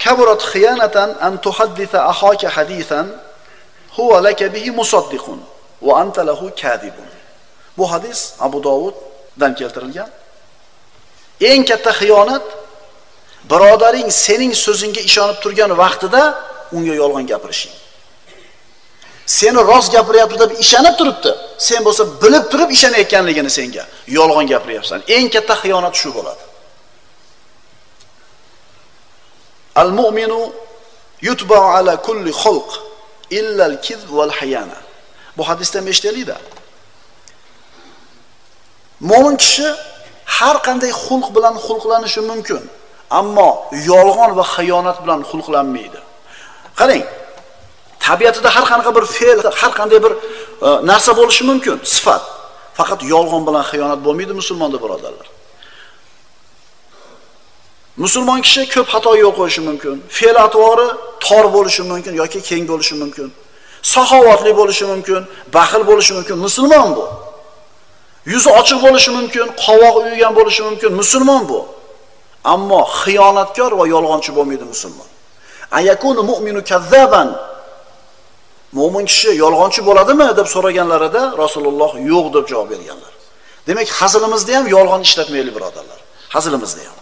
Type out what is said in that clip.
kaburat xiyanatan an tuhaddisa ahaka hadisan huwa laka bihi musaddiqun va anta lahu kadibun. Bu hadis Abu Dovuddan keltirilgan. Eng katta xiyonat birodaring sening so'zingga ishonib turgan vaqtida unga yolg'on gapirishing. Seni rost gapiryapti deb ishonib turibdi. Sen bo'lsa bilib turib ishonayotganligini senga yolg'on gapiryapsan. Eng katta xiyonat shu bo'ladi. Al-mu'minu yutba'u ala kulli xulq illa al-kizb wal hayana. Bu hadisdan eshitaylik-da. Mo'min kishi har qanday xulq bilan xulqlanishi mumkin, ammo yolg'on va xiyonat bilan xulqlanmaydi. Qarang, tabiatida har qanaqa bir fe'l, har qanday bir narsa bo'lishi mumkin, sifat. Faqat yolg'on bilan xiyonat bo'lmaydi musulmonda, birodarlar. Musulmon kishi ko'p xato yo'l qo'yishi mumkin. Fe'l-atvori tor bo'lishi mumkin yoki keng bo'lishi mumkin. Saxovatli bo'lishi mumkin, baxil bo'lishi mumkin. Musulmon bu. Yuzi ochiq bo'lishi mumkin, qovoq uygan bo'lishi mumkin. Musulmon bu. Ammo xiyonatkor va yolg'onchi bo'lmaydi musulmon. Ayakunu mu'minu kazzaban. Mo'min kishi yolg'onchi bo'ladimi deb so'raganlarida Rasululloh yo'q deb javob berganlar. Demak, hazilimizda ham yolg'on ishlatmaylik, birodarlar. Hazilimizda ham.